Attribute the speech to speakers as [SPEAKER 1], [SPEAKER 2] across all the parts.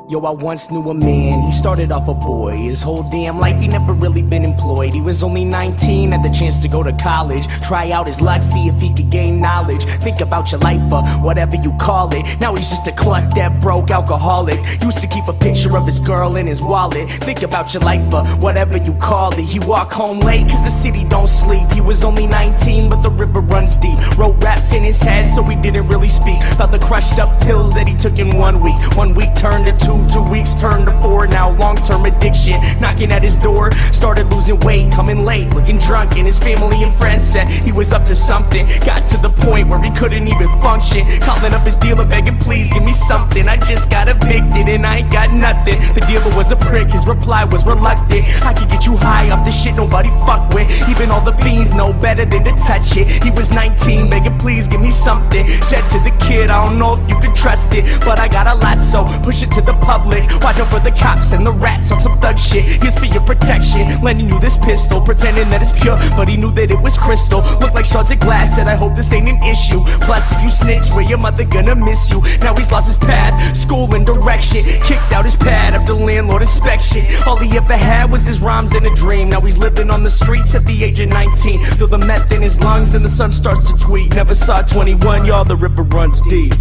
[SPEAKER 1] Yo, I once knew a man, he started off a boy. His whole damn life he never really been employed. He was only 19, had the chance to go to college, try out his luck, see if he could gain knowledge. Think about your life, whatever you call it. Now he's just a cluck that broke alcoholic. Used to keep a picture of his girl in his wallet. Think about your life, whatever you call it. He walked home late cause the city don't sleep. He was only 19 but the river runs deep. Wrote raps in his head so he didn't really speak about the crushed up pills that he took in 1 week. 1 week turned to 2 weeks turned to 4. Now long-term addiction knocking at his door. Started losing weight, coming late, looking drunk, and his family and friends said he was up to something. Got to the point where he couldn't even function, calling up his dealer begging, please give me something. I just got evicted and I ain't got nothing. The dealer was a prick, his reply was reluctant. I could get you high off this shit nobody fuck with. Even all the fiends know better than to touch it. He was 19 begging, please give me something. Said to the kid, I don't know if you can trust it, but I got a lot, so push it to the public. Watch out for the cops and the rats on some thug shit. Here's for your protection, lending you this pistol, pretending that it's pure, but he knew that it was crystal. Looked like shards of glass, said I hope this ain't an issue. Plus if you snitch, swear your mother gonna miss you. Now he's lost his path, school and direction, kicked out his pad after landlord inspection. All he ever had was his rhymes and a dream. Now he's living on the streets at the age of 19. Feel the meth in his lungs and the sun starts to tweet. Never saw 21, y'all, the river runs deep.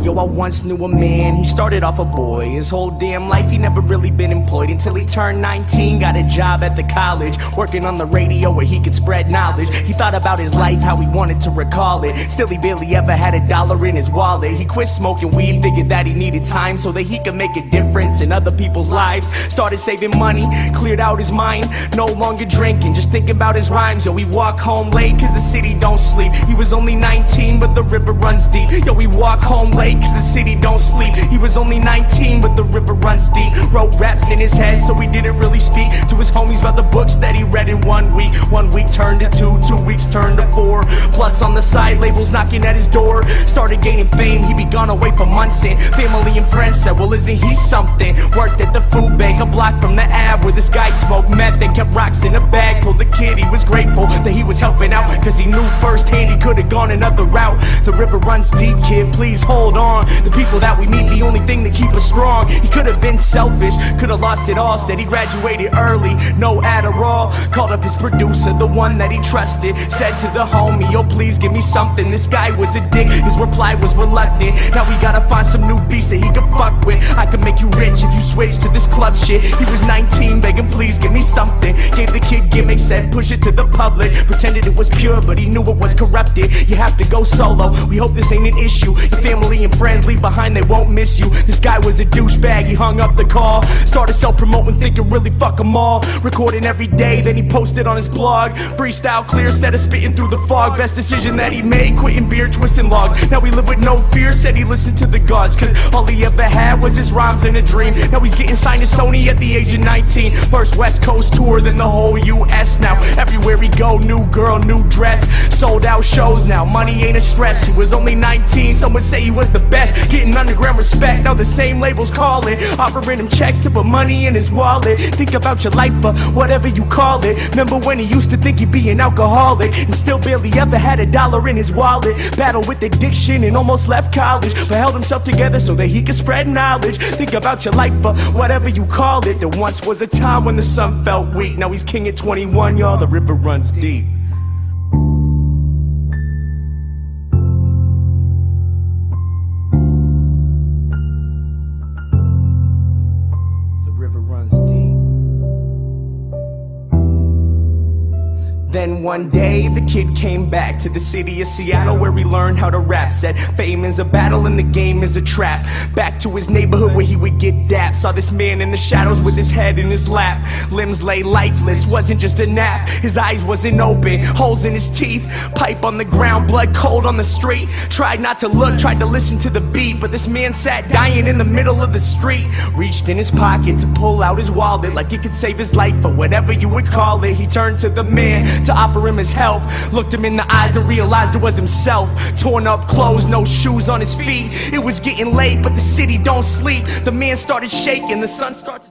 [SPEAKER 1] Yo, I once knew a man, he started off a boy. His whole damn life he never really been employed until he turned 19, got a job at the college, working on the radio where he could spread knowledge. He thought about his life, how he wanted to recall it. Still he barely ever had $1 in his wallet. He quit smoking weed, figured that he needed time so that he could make a difference in other people's lives. Started saving money, cleared out his mind, no longer drinking, just thinking about his rhymes. Yo, he walked home late cause the city don't sleep. He was only 19 but the river runs deep. Yo, he walked home late cause the city don't sleep. He was only 19 but the river runs deep. Wrote raps in his head so he didn't really speak to his homies about the books that he read in 1 week. 1 week turned to 2 weeks turned to 4. Plus on the side labels knocking at his door. Started gaining fame, he'd be gone away for months, and family and friends said, well isn't he something? Worked at the food bank a block from the Ave where this guy smoked meth and kept rocks in a bag. Told the kid he was grateful that he was helping out cause he knew firsthand he could've gone another route. The river runs deep, kid, please hold on. The people that we meet, the only thing that keep us strong. He could've been selfish, could've lost it all. Instead he graduated early, no Adderall. Called up his producer, the one that he trusted. Said to the homie, yo please give me something. This guy was a dick, his reply was reluctant. Now we gotta find some new beats that he can fuck with. I can make you rich if you switch to this club shit. He was 19 begging please give me something. Gave the kid gimmicks, said push it to the public. Pretended it was pure but he knew it was corrupted. You have to go solo, we hope this ain't an issue. Your family and friends leave behind, they won't miss you. This guy was a douchebag, he hung up the call. Started self-promoting, thinking really fuck them all. Recording every day, then he posted on his blog. Freestyle clear instead of spitting through the fog. Best decision that he made, quitting beer, twisting logs. Now he lived with no fear, said he listened to the gods cause all he ever had was his rhymes and a dream. Now he's getting signed to Sony at the age of 19. First West Coast tour, then the whole US. Now everywhere he go, new girl, new dress. Sold out shows now, money ain't a stress. He was only 19, some would say he was the best. Getting underground respect, now the same labels calling, offering him checks to put money in his wallet. Think about your life, whatever you call it. Remember when he used to think he'd be an alcoholic and still barely ever had $1 in his wallet. Battled with addiction and almost left college, but held himself together so that he could spread knowledge. Think about your life, whatever you call it. There once was a time when the sun felt weak. Now he's king at 21, y'all, the river runs deep. Then one day the kid came back to the city of Seattle where he learned how to rap. Said fame is a battle and the game is a trap. Back to his neighborhood where he would get dapped. Saw this man in the shadows with his head in his lap. Limbs lay lifeless, wasn't just a nap. His eyes wasn't open, holes in his teeth. Pipe on the ground, blood cold on the street. Tried not to look, tried to listen to the beat, but this man sat dying in the middle of the street. Reached in his pocket to pull out his wallet like it could save his life or whatever you would call it. He turned to the man to offer him his help. Looked him in the eyes and realized it was himself. Torn up clothes, no shoes on his feet. It was getting late, but the city don't sleep. The man started shaking, the sun starts